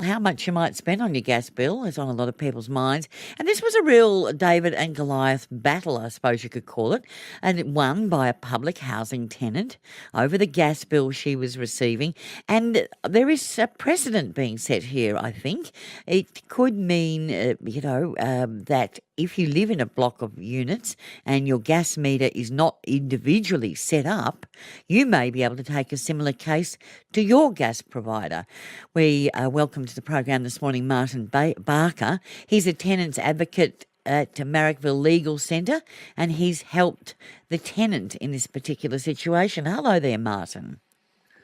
how much you might spend on your gas bill is on a lot of people's minds. And this was a real David and Goliath battle, I suppose you could call it, and it won by a public housing tenant over the gas bill she was receiving. And there is a precedent being set here, I think. It could mean, that if you live in a block of units and your gas meter is not individually set up, you may be able to take a similar case to your gas provider. We welcome to the program this morning Martin Barker. He's a tenants advocate at Marrickville Legal Centre, and he's helped the tenant in this particular situation. Hello there, Martin.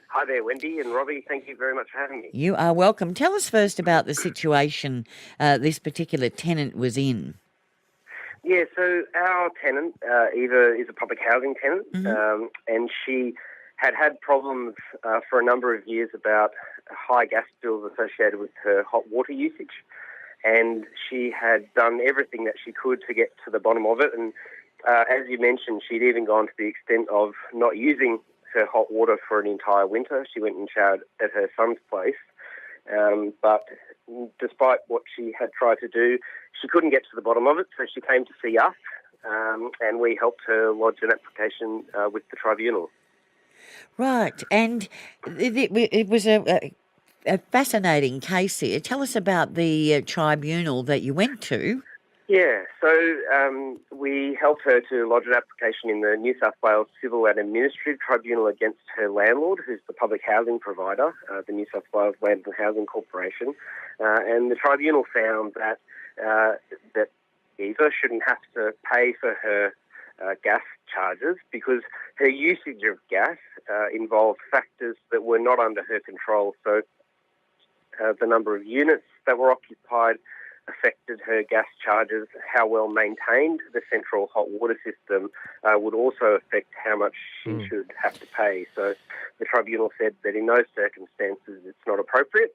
Hi there, Wendy and Robbie. Thank you very much for having me. You are welcome. Tell us first about the situation this particular tenant was in. Yeah, so our tenant, Eva, is a public housing tenant, and she had problems for a number of years about high gas bills associated with her hot water usage. And she had done everything that she could to get to the bottom of it. And as you mentioned, she'd even gone to the extent of not using her hot water for an entire winter. She went and showered at her son's place. But despite what she had tried to do, she couldn't get to the bottom of it. So she came to see us, and we helped her lodge an application with the tribunal. Right, and it was a fascinating case here. Tell us about the tribunal that you went to. Yeah, so we helped her to lodge an application in the New South Wales Civil and Administrative Tribunal against her landlord, who's the public housing provider, the New South Wales Land and Housing Corporation. And the tribunal found that that Eva shouldn't have to pay for her gas charges because her usage of gas involved factors that were not under her control. So the number of units that were occupied affected her gas charges. How well maintained the central hot water system would also affect how much she should have to pay. So the tribunal said that in those circumstances it's not appropriate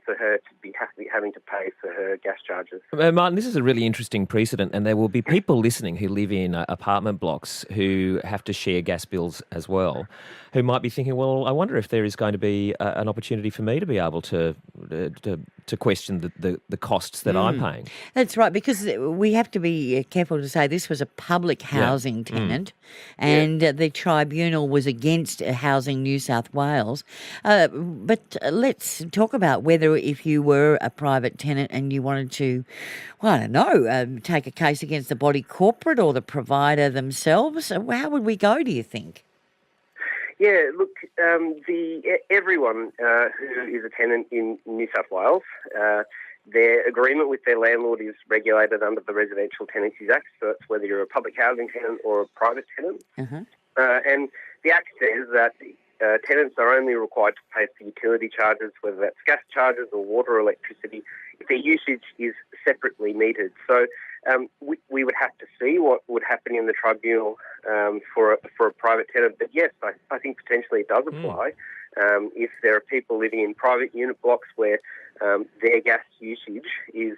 for her to be having to pay for her gas charges. Martin, this is a really interesting precedent, and there will be people listening who live in apartment blocks who have to share gas bills as well, who might be thinking, well, I wonder if there is going to be an opportunity for me to be able to question the costs that I'm paying. That's right, because we have to be careful to say this was a public housing tenant, and the tribunal was against Housing New South Wales. But let's talk about whether if you were a private tenant and you wanted to, well, I don't know, take a case against the body corporate or the provider themselves, how would we go, do you think? Yeah, look, everyone who is a tenant in New South Wales, their agreement with their landlord is regulated under the Residential Tenancies Act, so it's whether you're a public housing tenant or a private tenant. And the Act says that tenants are only required to pay for utility charges, whether that's gas charges or water or electricity, if their usage is separately metered. So we would have to see what would happen in the tribunal for a private tenant. But yes, I think potentially it does apply. If there are people living in private unit blocks where their gas usage is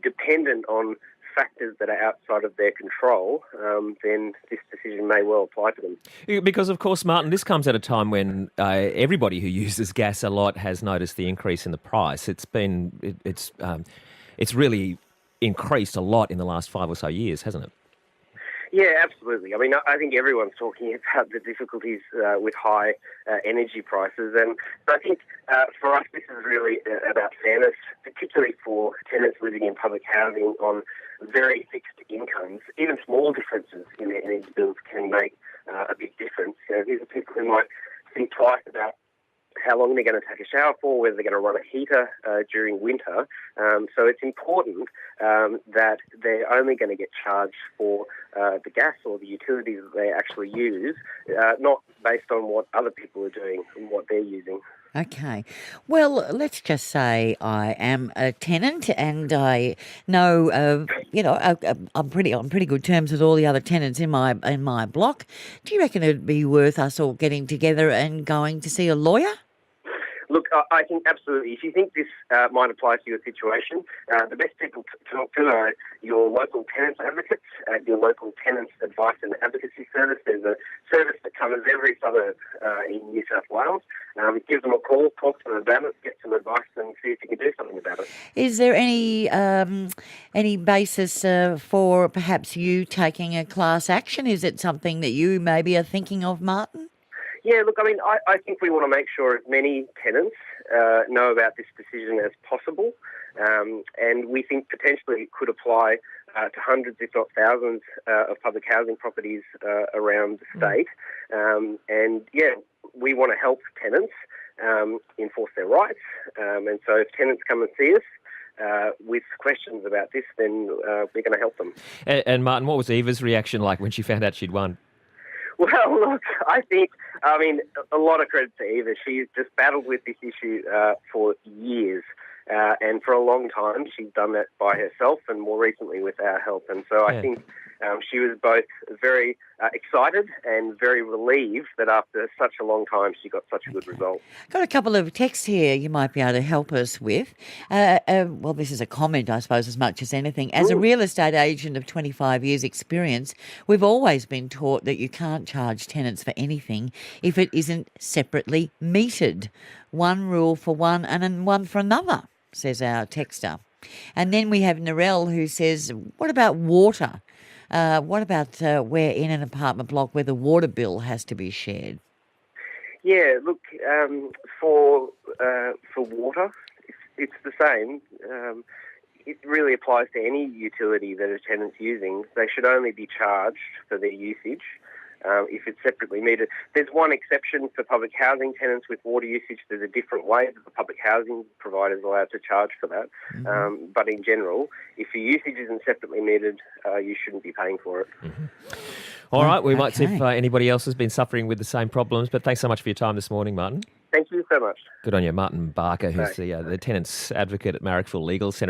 dependent on factors that are outside of their control, then this decision may well apply to them. Because, of course, Martin, this comes at a time when everybody who uses gas a lot has noticed the increase in the price. It's really increased a lot in the last 5 or so years, hasn't it? Yeah, absolutely. I mean, I think everyone's talking about the difficulties with high energy prices. And I think for us, this is really about fairness, particularly for tenants living in public housing on very fixed incomes. Even small differences in their energy bills can make a big difference. You know, these are people who might think twice about how long they're going to take a shower for, whether they're going to run a heater during winter. So it's important that they're only going to get charged for the gas or the utilities that they actually use, not based on what other people are doing and what they're using. Okay. Well, let's just say I am a tenant and I know, I'm on pretty good terms with all the other tenants in my block. Do you reckon it'd be worth us all getting together and going to see a lawyer? Look, I think absolutely. If you think this might apply to your situation, the best people to talk to are your local tenants advocates at your local tenants advice and advocacy service. There's a service that covers every suburb in New South Wales. Give them a call, talk to them about it, get some advice, and see if you can do something about it. Is there any basis for perhaps you taking a class action? Is it something that you maybe are thinking of, Martin? Yeah, look, I mean, I think we want to make sure as many tenants know about this decision as possible, and we think potentially it could apply to hundreds, if not thousands, of public housing properties around the state. And yeah, we want to help tenants enforce their rights, and so if tenants come and see us with questions about this, then we're going to help them. And Martin, what was Eva's reaction like when she found out she'd won? Well, look, I mean, a lot of credit to Eva. She's just battled with this issue for years. And for a long time, she's done that by herself and more recently with our help. And so I think she was both very excited and very relieved that after such a long time, she got such a good result. Got a couple of texts here you might be able to help us with. Well, this is a comment, I suppose, as much as anything. As a real estate agent of 25 years' experience, we've always been taught that you can't charge tenants for anything if it isn't separately metered. One rule for one and then one for another, says our texter. And then we have Narelle who says, what about water? What about where in an apartment block where the water bill has to be shared? Yeah, look, for water, it's the same. It really applies to any utility that a tenant's using. They should only be charged for their usage. If it's separately metered. There's one exception for public housing tenants with water usage. There's a different way that the public housing provider is allowed to charge for that. But in general, if your usage isn't separately metered, you shouldn't be paying for it. All right, we might see if anybody else has been suffering with the same problems. But thanks so much for your time this morning, Martin. Thank you so much. Good on you, Martin Barker, who's the tenants advocate at Marrickville Legal Centre.